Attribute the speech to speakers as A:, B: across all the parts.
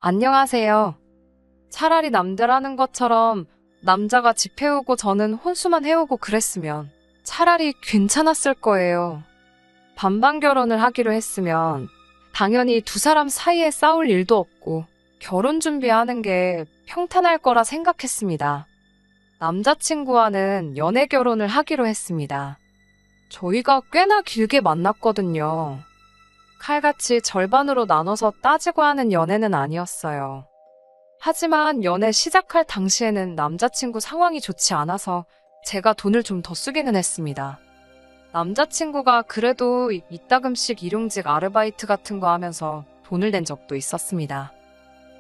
A: 안녕하세요. 차라리 남들 하는 것처럼 남자가 집 해오고 저는 혼수만 해오고 그랬으면 차라리 괜찮았을 거예요. 반반 결혼을 하기로 했으면 당연히 두 사람 사이에 싸울 일도 없고 결혼 준비하는 게 평탄할 거라 생각했습니다. 남자친구와는 연애 결혼을 하기로 했습니다. 저희가 꽤나 길게 만났거든요. 칼같이 절반으로 나눠서 따지고 하는 연애는 아니었어요. 하지만 연애 시작할 당시에는 남자친구 상황이 좋지 않아서 제가 돈을 좀 더 쓰기는 했습니다. 남자친구가 그래도 이따금씩 일용직 아르바이트 같은 거 하면서 돈을 낸 적도 있었습니다.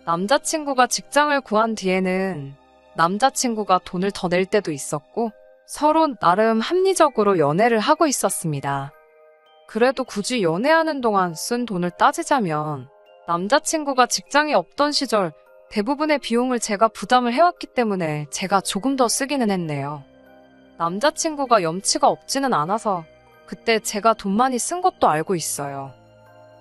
A: 남자친구가 직장을 구한 뒤에는 남자친구가 돈을 더 낼 때도 있었고 서로 나름 합리적으로 연애를 하고 있었습니다. 그래도 굳이 연애하는 동안 쓴 돈을 따지자면 남자친구가 직장이 없던 시절 대부분의 비용을 제가 부담을 해왔기 때문에 제가 조금 더 쓰기는 했네요. 남자친구가 염치가 없지는 않아서 그때 제가 돈 많이 쓴 것도 알고 있어요.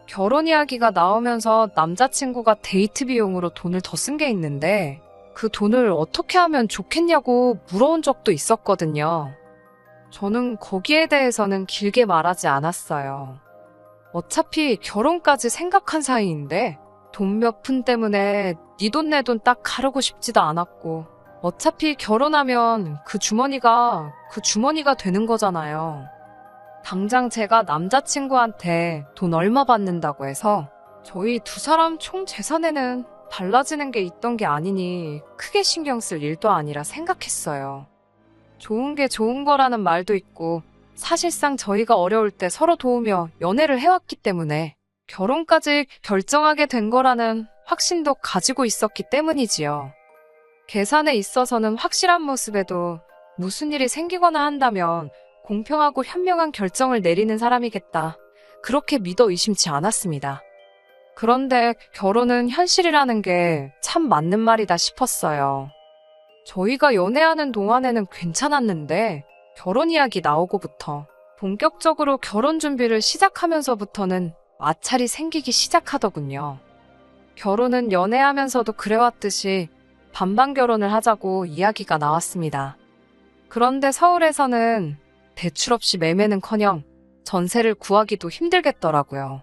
A: 결혼 이야기가 나오면서 남자친구가 데이트 비용으로 돈을 더 쓴 게 있는데 그 돈을 어떻게 하면 좋겠냐고 물어온 적도 있었거든요. 저는 거기에 대해서는 길게 말하지 않았어요. 어차피 결혼까지 생각한 사이인데 돈 몇 푼 때문에 네 돈 내 돈 딱 가르고 싶지도 않았고 어차피 결혼하면 그 주머니가 되는 거잖아요. 당장 제가 남자친구한테 돈 얼마 받는다고 해서 저희 두 사람 총 재산에는 달라지는 게 있던 게 아니니 크게 신경 쓸 일도 아니라 생각했어요. 좋은 게 좋은 거라는 말도 있고 사실상 저희가 어려울 때 서로 도우며 연애를 해왔기 때문에 결혼까지 결정하게 된 거라는 확신도 가지고 있었기 때문이지요. 계산에 있어서는 확실한 모습에도 무슨 일이 생기거나 한다면 공평하고 현명한 결정을 내리는 사람이겠다. 그렇게 믿어 의심치 않았습니다. 그런데 결혼은 현실이라는 게 참 맞는 말이다 싶었어요. 저희가 연애하는 동안에는 괜찮았는데 결혼 이야기 나오고부터 본격적으로 결혼 준비를 시작하면서부터는 마찰이 생기기 시작하더군요. 결혼은 연애하면서도 그래왔듯이 반반 결혼을 하자고 이야기가 나왔습니다. 그런데 서울에서는 대출 없이 매매는커녕 전세를 구하기도 힘들겠더라고요.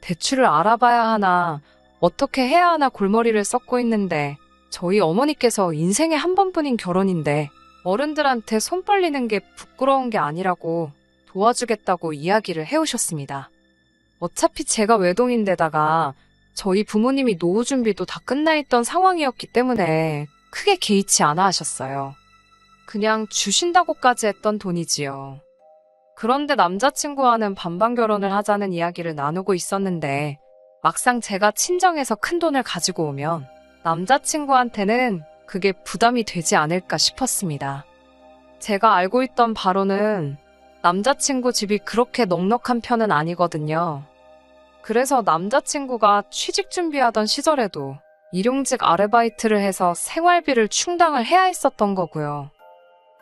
A: 대출을 알아봐야 하나 어떻게 해야 하나 골머리를 썩고 있는데 저희 어머니께서 인생에 한 번뿐인 결혼인데 어른들한테 손 벌리는 게 부끄러운 게 아니라고 도와주겠다고 이야기를 해오셨습니다. 어차피 제가 외동인데다가 저희 부모님이 노후 준비도 다 끝나 있던 상황이었기 때문에 크게 개의치 않아 하셨어요. 그냥 주신다고까지 했던 돈이지요. 그런데 남자친구와는 반반 결혼을 하자는 이야기를 나누고 있었는데 막상 제가 친정에서 큰 돈을 가지고 오면 남자친구한테는 그게 부담이 되지 않을까 싶었습니다. 제가 알고 있던 바로는 남자친구 집이 그렇게 넉넉한 편은 아니거든요. 그래서 남자친구가 취직 준비하던 시절에도 일용직 아르바이트를 해서 생활비를 충당을 해야 했었던 거고요.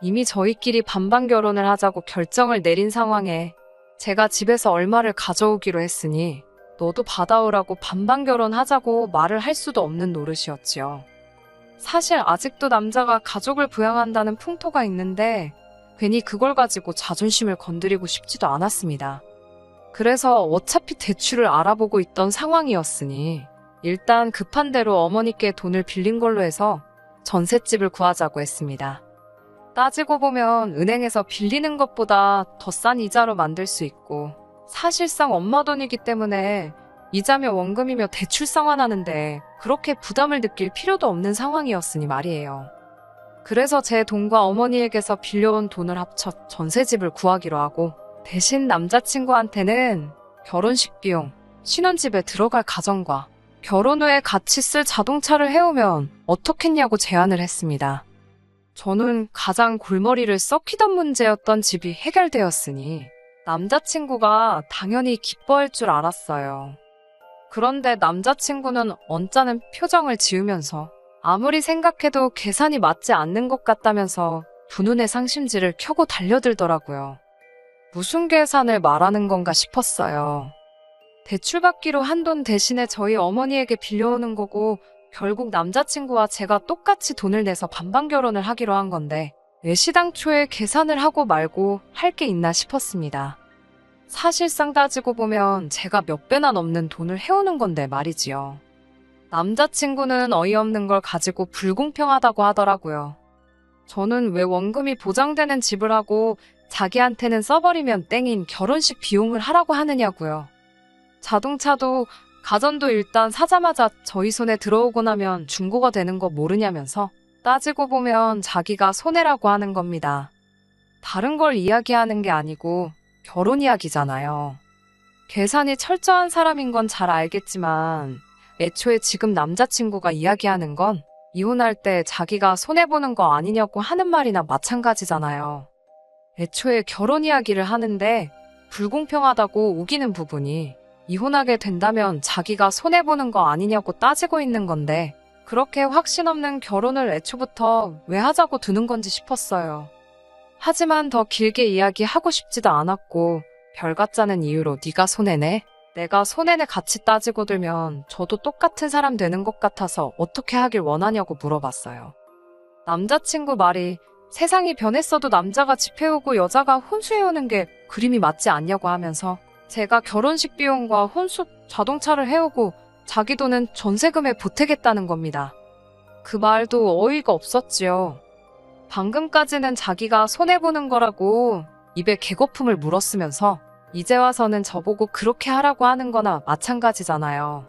A: 이미 저희끼리 반반 결혼을 하자고 결정을 내린 상황에 제가 집에서 얼마를 가져오기로 했으니 너도 받아오라고 반반 결혼하자고 말을 할 수도 없는 노릇이었지요. 사실 아직도 남자가 가족을 부양한다는 풍토가 있는데 괜히 그걸 가지고 자존심을 건드리고 싶지도 않았습니다. 그래서 어차피 대출을 알아보고 있던 상황이었으니 일단 급한 대로 어머니께 돈을 빌린 걸로 해서 전셋집을 구하자고 했습니다. 따지고 보면 은행에서 빌리는 것보다 더 싼 이자로 만들 수 있고 사실상 엄마 돈이기 때문에 이자며 원금이며 대출 상환하는데 그렇게 부담을 느낄 필요도 없는 상황이었으니 말이에요. 그래서 제 돈과 어머니에게서 빌려온 돈을 합쳐 전세집을 구하기로 하고 대신 남자친구한테는 결혼식 비용, 신혼집에 들어갈 가정과 결혼 후에 같이 쓸 자동차를 해오면 어떻겠냐고 제안을 했습니다. 저는 가장 골머리를 썩히던 문제였던 집이 해결되었으니 남자친구가 당연히 기뻐할 줄 알았어요. 그런데 남자친구는 언짢은 표정을 지으면서 아무리 생각해도 계산이 맞지 않는 것 같다면서 두 눈의 상심지를 켜고 달려들더라고요. 무슨 계산을 말하는 건가 싶었어요. 대출받기로 한 돈 대신에 저희 어머니에게 빌려오는 거고 결국 남자친구와 제가 똑같이 돈을 내서 반반 결혼을 하기로 한 건데 왜 시당초에 계산을 하고 말고 할 게 있나 싶었습니다. 사실상 따지고 보면 제가 몇 배나 넘는 돈을 해오는 건데 말이지요. 남자친구는 어이없는 걸 가지고 불공평하다고 하더라고요. 저는 왜 원금이 보장되는 집을 하고 자기한테는 써버리면 땡인 결혼식 비용을 하라고 하느냐고요. 자동차도 가전도 일단 사자마자 저희 손에 들어오고 나면 중고가 되는 거 모르냐면서 따지고 보면 자기가 손해라고 하는 겁니다. 다른 걸 이야기하는 게 아니고 결혼 이야기잖아요. 계산이 철저한 사람인 건 잘 알겠지만 애초에 지금 남자친구가 이야기하는 건 이혼할 때 자기가 손해보는 거 아니냐고 하는 말이나 마찬가지잖아요. 애초에 결혼 이야기를 하는데 불공평하다고 우기는 부분이 이혼하게 된다면 자기가 손해보는 거 아니냐고 따지고 있는 건데 그렇게 확신 없는 결혼을 애초부터 왜 하자고 드는 건지 싶었어요. 하지만 더 길게 이야기하고 싶지도 않았고 별 같자는 이유로 네가 손해내? 내가 손해내 같이 따지고 들면 저도 똑같은 사람 되는 것 같아서 어떻게 하길 원하냐고 물어봤어요. 남자친구 말이 세상이 변했어도 남자가 집 해오고 여자가 혼수해오는 게 그림이 맞지 않냐고 하면서 제가 결혼식 비용과 혼수 자동차를 해오고 자기 돈은 전세금에 보태겠다는 겁니다. 그 말도 어이가 없었지요. 방금까지는 자기가 손해보는 거라고 입에 개거품을 물었으면서 이제 와서는 저보고 그렇게 하라고 하는 거나 마찬가지잖아요.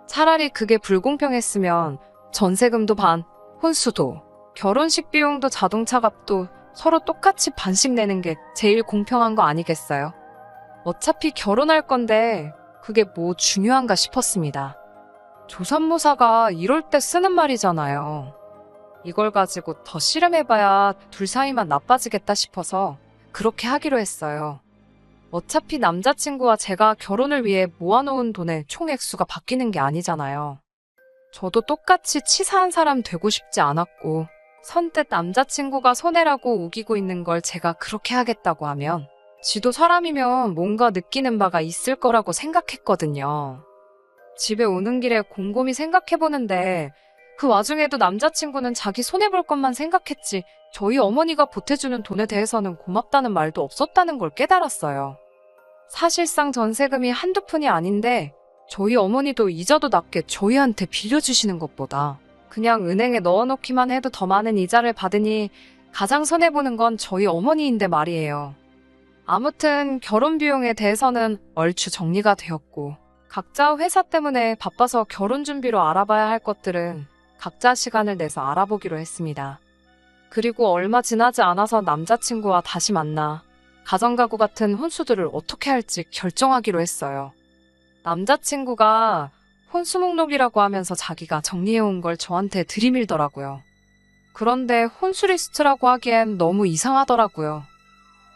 A: 차라리 그게 불공평했으면 전세금도 반, 혼수도, 결혼식 비용도 자동차 값도 서로 똑같이 반씩 내는 게 제일 공평한 거 아니겠어요? 어차피 결혼할 건데 그게 뭐 중요한가 싶었습니다. 조선모사가 이럴 때 쓰는 말이잖아요. 이걸 가지고 더 씨름해봐야 둘 사이만 나빠지겠다 싶어서 그렇게 하기로 했어요. 어차피 남자친구와 제가 결혼을 위해 모아놓은 돈의 총 액수가 바뀌는 게 아니잖아요. 저도 똑같이 치사한 사람 되고 싶지 않았고 선뜻 남자친구가 손해라고 우기고 있는 걸 제가 그렇게 하겠다고 하면 지도 사람이면 뭔가 느끼는 바가 있을 거라고 생각했거든요. 집에 오는 길에 곰곰이 생각해보는데 그 와중에도 남자친구는 자기 손해볼 것만 생각했지 저희 어머니가 보태주는 돈에 대해서는 고맙다는 말도 없었다는 걸 깨달았어요. 사실상 전세금이 한두 푼이 아닌데 저희 어머니도 이자도 낮게 저희한테 빌려주시는 것보다 그냥 은행에 넣어놓기만 해도 더 많은 이자를 받으니 가장 손해보는 건 저희 어머니인데 말이에요. 아무튼 결혼 비용에 대해서는 얼추 정리가 되었고 각자 회사 때문에 바빠서 결혼 준비로 알아봐야 할 것들은 각자 시간을 내서 알아보기로 했습니다. 그리고 얼마 지나지 않아서 남자친구와 다시 만나 가정가구 같은 혼수들을 어떻게 할지 결정하기로 했어요. 남자친구가 혼수 목록이라고 하면서 자기가 정리해온 걸 저한테 들이밀더라고요. 그런데 혼수 리스트라고 하기엔 너무 이상하더라고요.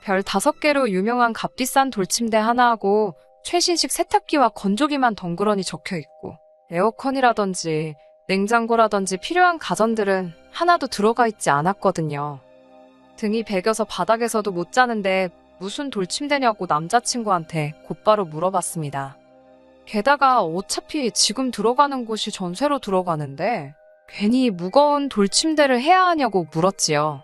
A: 별 5개로 유명한 값비싼 돌침대 하나하고 최신식 세탁기와 건조기만 덩그러니 적혀있고 에어컨이라든지 냉장고라든지 필요한 가전들은 하나도 들어가 있지 않았거든요. 등이 베겨서 바닥에서도 못 자는데 무슨 돌침대냐고 남자친구한테 곧바로 물어봤습니다. 게다가 어차피 지금 들어가는 곳이 전세로 들어가는데 괜히 무거운 돌침대를 해야 하냐고 물었지요.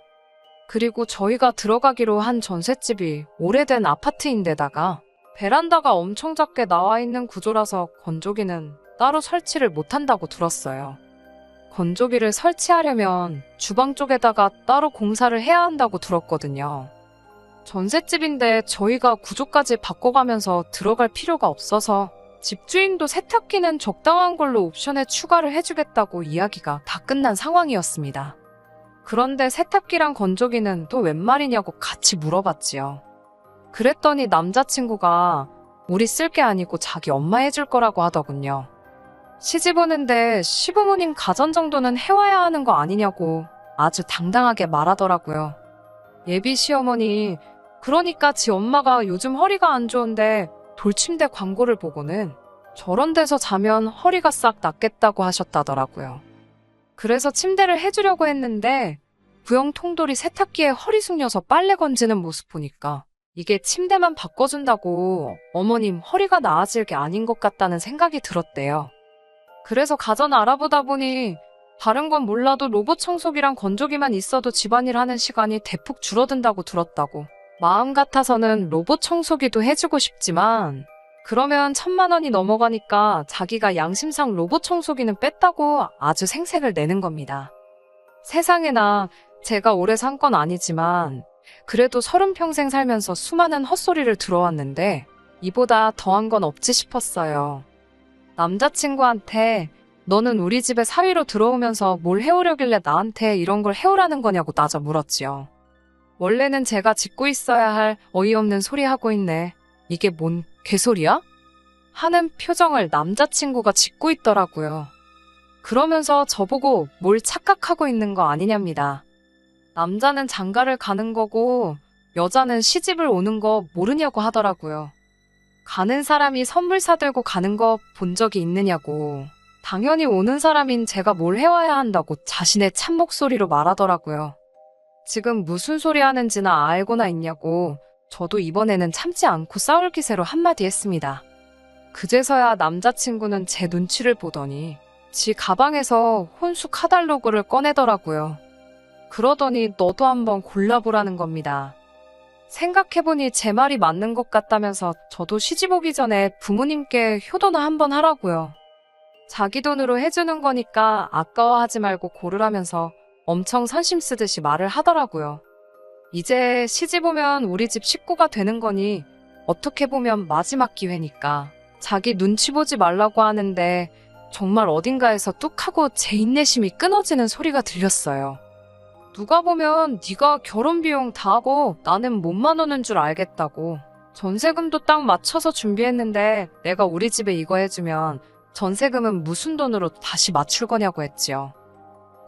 A: 그리고 저희가 들어가기로 한 전셋집이 오래된 아파트인데다가 베란다가 엄청 작게 나와 있는 구조라서 건조기는 따로 설치를 못한다고 들었어요. 건조기를 설치하려면 주방 쪽에다가 따로 공사를 해야 한다고 들었거든요. 전셋집인데 저희가 구조까지 바꿔가면서 들어갈 필요가 없어서 집주인도 세탁기는 적당한 걸로 옵션에 추가를 해주겠다고 이야기가 다 끝난 상황이었습니다. 그런데 세탁기랑 건조기는 또 웬 말이냐고 같이 물어봤지요. 그랬더니 남자친구가 우리 쓸 게 아니고 자기 엄마 해줄 거라고 하더군요. 시집 오는데 시부모님 가전 정도는 해와야 하는 거 아니냐고 아주 당당하게 말하더라고요. 예비 시어머니, 그러니까 지 엄마가 요즘 허리가 안 좋은데 돌침대 광고를 보고는 저런 데서 자면 허리가 싹 낫겠다고 하셨다더라고요. 그래서 침대를 해주려고 했는데 부영 통돌이 세탁기에 허리 숙여서 빨래 건지는 모습 보니까 이게 침대만 바꿔준다고 어머님 허리가 나아질 게 아닌 것 같다는 생각이 들었대요. 그래서 가전 알아보다 보니 다른 건 몰라도 로봇 청소기랑 건조기만 있어도 집안일 하는 시간이 대폭 줄어든다고 들었다고. 마음 같아서는 로봇 청소기도 해주고 싶지만 그러면 1,000만 원이 넘어가니까 자기가 양심상 로봇 청소기는 뺐다고 아주 생색을 내는 겁니다. 세상에나 제가 오래 산 건 아니지만 그래도 30평생 살면서 수많은 헛소리를 들어왔는데 이보다 더한 건 없지 싶었어요. 남자친구한테 너는 우리 집에 사위로 들어오면서 뭘 해오려길래 나한테 이런 걸 해오라는 거냐고 따져 물었지요. 원래는 제가 짓고 있어야 할 어이없는 소리 하고 있네. 이게 뭔 개소리야? 하는 표정을 남자친구가 짓고 있더라고요. 그러면서 저보고 뭘 착각하고 있는 거 아니냐입니다. 남자는 장가를 가는 거고 여자는 시집을 오는 거 모르냐고 하더라고요. 가는 사람이 선물 사들고 가는 거 본 적이 있느냐고. 당연히 오는 사람인 제가 뭘 해와야 한다고 자신의 참 목소리로 말하더라고요. 지금 무슨 소리 하는지나 알고나 있냐고 저도 이번에는 참지 않고 싸울 기세로 한마디 했습니다. 그제서야 남자친구는 제 눈치를 보더니 지 가방에서 혼수 카달로그를 꺼내더라고요. 그러더니 너도 한번 골라보라는 겁니다. 생각해보니 제 말이 맞는 것 같다면서 저도 시집 오기 전에 부모님께 효도나 한번 하라고요. 자기 돈으로 해주는 거니까 아까워하지 말고 고르라면서 엄청 선심 쓰듯이 말을 하더라고요. 이제 시집 오면 우리 집 식구가 되는 거니 어떻게 보면 마지막 기회니까 자기 눈치 보지 말라고 하는데 정말 어딘가에서 뚝 하고 제 인내심이 끊어지는 소리가 들렸어요. 누가 보면 네가 결혼 비용 다 하고 나는 몸만 오는 줄 알겠다고. 전세금도 딱 맞춰서 준비했는데 내가 우리 집에 이거 해주면 전세금은 무슨 돈으로 다시 맞출 거냐고 했지요.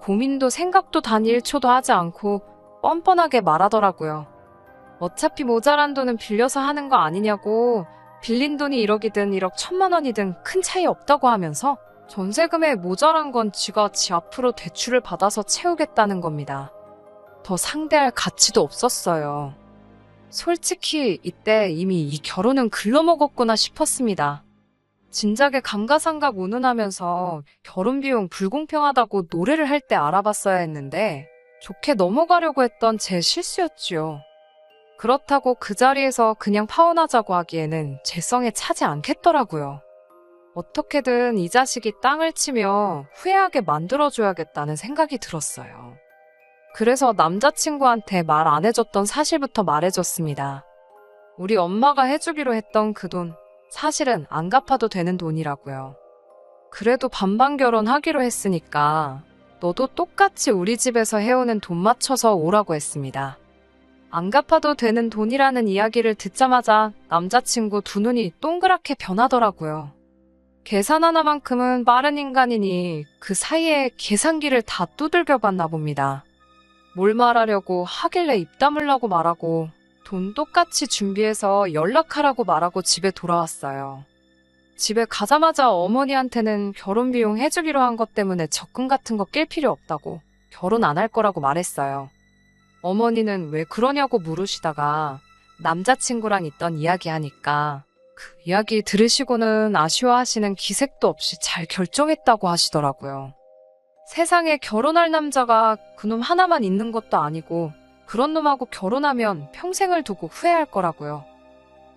A: 고민도 생각도 단 1초도 하지 않고 뻔뻔하게 말하더라고요. 어차피 모자란 돈은 빌려서 하는 거 아니냐고. 빌린 돈이 1억이든 1억 1,000만 원이든 큰 차이 없다고 하면서 전세금에 모자란 건 지가 지 앞으로 대출을 받아서 채우겠다는 겁니다. 더 상대할 가치도 없었어요. 솔직히 이때 이미 이 결혼은 글러먹었구나 싶었습니다. 진작에 감가상각 운운하면서 결혼 비용 불공평하다고 노래를 할 때 알아봤어야 했는데 좋게 넘어가려고 했던 제 실수였지요. 그렇다고 그 자리에서 그냥 파혼하자고 하기에는 제 성에 차지 않겠더라고요. 어떻게든 이 자식이 땅을 치며 후회하게 만들어줘야겠다는 생각이 들었어요. 그래서 남자친구한테 말 안 해줬던 사실부터 말해줬습니다. 우리 엄마가 해주기로 했던 그 돈, 사실은 안 갚아도 되는 돈이라고요. 그래도 반반 결혼하기로 했으니까 너도 똑같이 우리 집에서 해오는 돈 맞춰서 오라고 했습니다. 안 갚아도 되는 돈이라는 이야기를 듣자마자 남자친구 두 눈이 동그랗게 변하더라고요. 계산 하나만큼은 빠른 인간이니 그 사이에 계산기를 다 두들겨 봤나 봅니다. 뭘 말하려고 하길래 입 다물라고 말하고 돈 똑같이 준비해서 연락하라고 말하고 집에 돌아왔어요. 집에 가자마자 어머니한테는 결혼 비용 해주기로 한 것 때문에 적금 같은 거 낄 필요 없다고 결혼 안 할 거라고 말했어요. 어머니는 왜 그러냐고 물으시다가 남자친구랑 있던 이야기 하니까 그 이야기 들으시고는 아쉬워하시는 기색도 없이 잘 결정했다고 하시더라고요. 세상에 결혼할 남자가 그놈 하나만 있는 것도 아니고 그런 놈하고 결혼하면 평생을 두고 후회할 거라고요.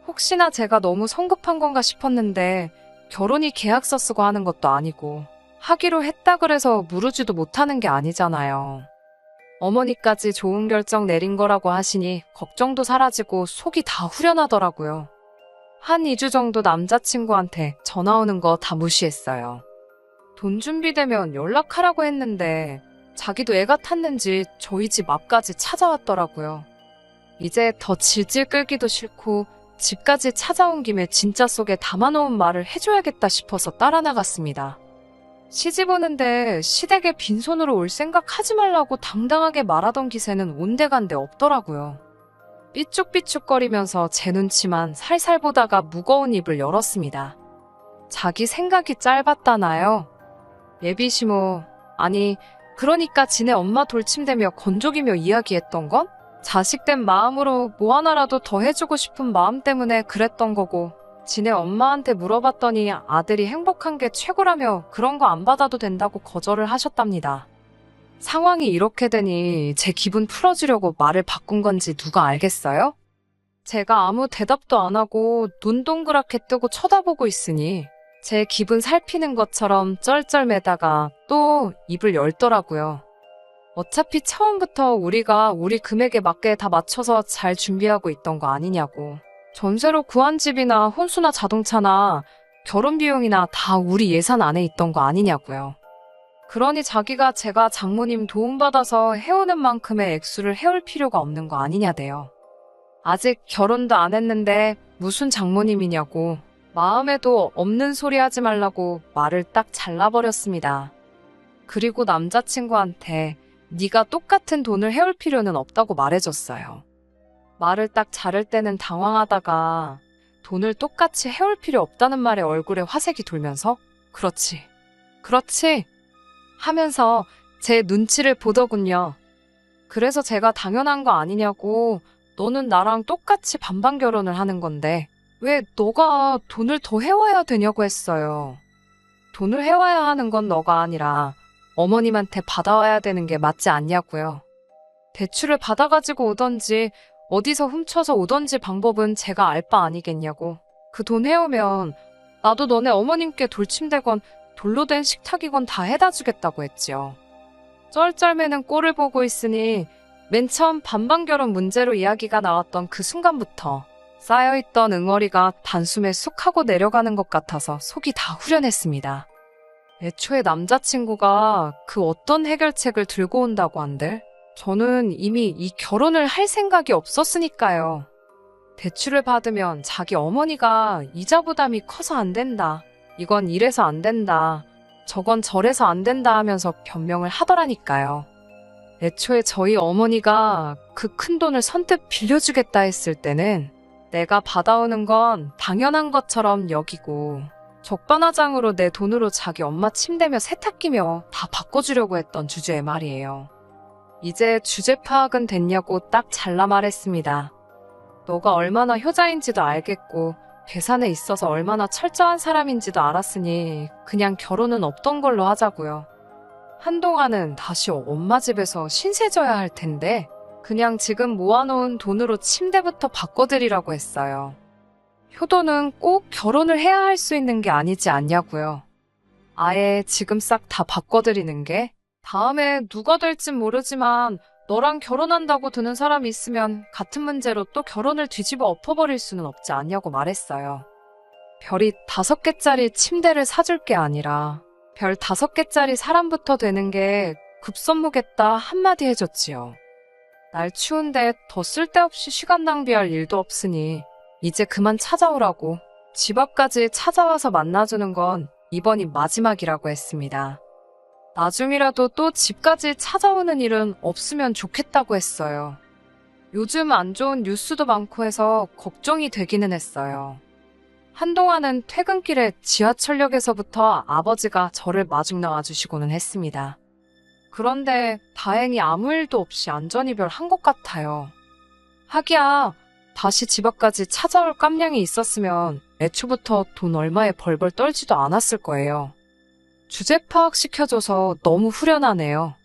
A: 혹시나 제가 너무 성급한 건가 싶었는데 결혼이 계약서 쓰고 하는 것도 아니고 하기로 했다 그래서 무르지도 못하는 게 아니잖아요. 어머니까지 좋은 결정 내린 거라고 하시니 걱정도 사라지고 속이 다 후련하더라고요. 한 2주 정도 남자친구한테 전화 오는 거 다 무시했어요. 돈 준비되면 연락하라고 했는데 자기도 애가 탔는지 저희 집 앞까지 찾아왔더라고요. 이제 더 질질 끌기도 싫고 집까지 찾아온 김에 진짜 속에 담아놓은 말을 해줘야겠다 싶어서 따라 나갔습니다. 시집 오는데 시댁에 빈손으로 올 생각 하지 말라고 당당하게 말하던 기세는 온데간데 없더라고요. 삐죽삐죽거리면서 제 눈치만 살살 보다가 무거운 입을 열었습니다. 자기 생각이 짧았다나요? 예비시모, 아니 그러니까 지네 엄마 돌침대며 건조기며 이야기했던 건? 자식된 마음으로 뭐 하나라도 더 해주고 싶은 마음 때문에 그랬던 거고, 지네 엄마한테 물어봤더니 아들이 행복한 게 최고라며 그런 거 안 받아도 된다고 거절을 하셨답니다. 상황이 이렇게 되니 제 기분 풀어주려고 말을 바꾼 건지 누가 알겠어요? 제가 아무 대답도 안 하고 눈 동그랗게 뜨고 쳐다보고 있으니 제 기분 살피는 것처럼 쩔쩔매다가 또 입을 열더라고요. 어차피 처음부터 우리가 우리 금액에 맞게 다 맞춰서 잘 준비하고 있던 거 아니냐고. 전세로 구한 집이나 혼수나 자동차나 결혼 비용이나 다 우리 예산 안에 있던 거 아니냐고요. 그러니 자기가 제가 장모님 도움받아서 해오는 만큼의 액수를 해올 필요가 없는 거 아니냐대요. 아직 결혼도 안 했는데 무슨 장모님이냐고 마음에도 없는 소리 하지 말라고 말을 딱 잘라버렸습니다. 그리고 남자친구한테 네가 똑같은 돈을 해올 필요는 없다고 말해줬어요. 말을 딱 자를 때는 당황하다가 돈을 똑같이 해올 필요 없다는 말에 얼굴에 화색이 돌면서 그렇지, 그렇지 하면서 제 눈치를 보더군요. 그래서 제가 당연한 거 아니냐고 너는 나랑 똑같이 반반 결혼을 하는 건데 왜 너가 돈을 더 해와야 되냐고 했어요. 돈을 해와야 하는 건 너가 아니라 어머님한테 받아와야 되는 게 맞지 않냐고요. 대출을 받아가지고 오던지 어디서 훔쳐서 오던지 방법은 제가 알 바 아니겠냐고. 그 돈 해오면 나도 너네 어머님께 돌침되건 돌로 된 식탁이건 다 해다 주겠다고 했지요. 쩔쩔매는 꼴을 보고 있으니 맨 처음 반반 결혼 문제로 이야기가 나왔던 그 순간부터 쌓여있던 응어리가 단숨에 쑥 하고 내려가는 것 같아서 속이 다 후련했습니다. 애초에 남자친구가 그 어떤 해결책을 들고 온다고 한들 저는 이미 이 결혼을 할 생각이 없었으니까요. 대출을 받으면 자기 어머니가 이자 부담이 커서 안 된다. 이건 이래서 안 된다. 저건 저래서 안 된다 하면서 변명을 하더라니까요. 애초에 저희 어머니가 그 큰 돈을 선뜻 빌려주겠다 했을 때는 내가 받아오는 건 당연한 것처럼 여기고 적반하장으로 내 돈으로 자기 엄마 침대며 세탁기며 다 바꿔주려고 했던 주제의 말이에요. 이제 주제 파악은 됐냐고 딱 잘라 말했습니다. 너가 얼마나 효자인지도 알겠고 계산에 있어서 얼마나 철저한 사람인지도 알았으니 그냥 결혼은 없던 걸로 하자고요. 한동안은 다시 엄마 집에서 신세 져야 할 텐데 그냥 지금 모아놓은 돈으로 침대부터 바꿔드리라고 했어요. 효도는 꼭 결혼을 해야 할 수 있는 게 아니지 않냐고요. 아예 지금 싹 다 바꿔드리는 게 다음에 누가 될진 모르지만 너랑 결혼한다고 드는 사람이 있으면 같은 문제로 또 결혼을 뒤집어 엎어버릴 수는 없지 않냐고 말했어요. 별이 5개짜리 침대를 사줄 게 아니라 별 5개짜리 사람부터 되는 게 급선무겠다 한마디 해줬지요. 날 추운데 더 쓸데없이 시간 낭비할 일도 없으니 이제 그만 찾아오라고 집 앞까지 찾아와서 만나주는 건 이번이 마지막이라고 했습니다. 나중이라도 또 집까지 찾아오는 일은 없으면 좋겠다고 했어요. 요즘 안 좋은 뉴스도 많고 해서 걱정이 되기는 했어요. 한동안은 퇴근길에 지하철역에서부터 아버지가 저를 마중 나와주시고는 했습니다. 그런데 다행히 아무 일도 없이 안전이별 한 것 같아요. 하기야 다시 집 앞까지 찾아올 깜냥이 있었으면 애초부터 돈 얼마에 벌벌 떨지도 않았을 거예요. 주제 파악시켜줘서 너무 후련하네요.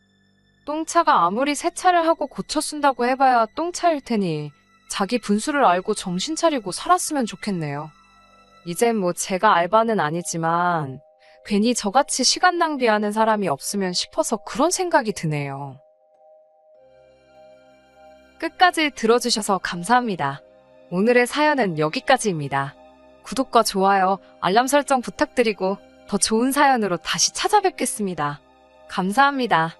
A: 똥차가 아무리 세차를 하고 고쳐 쓴다고 해봐야 똥차일 테니 자기 분수를 알고 정신 차리고 살았으면 좋겠네요. 이젠 뭐 제가 알바는 아니지만 괜히 저같이 시간 낭비하는 사람이 없으면 싶어서 그런 생각이 드네요. 끝까지 들어주셔서 감사합니다. 오늘의 사연은 여기까지입니다. 구독과 좋아요, 알람 설정 부탁드리고 더 좋은 사연으로 다시 찾아뵙겠습니다. 감사합니다.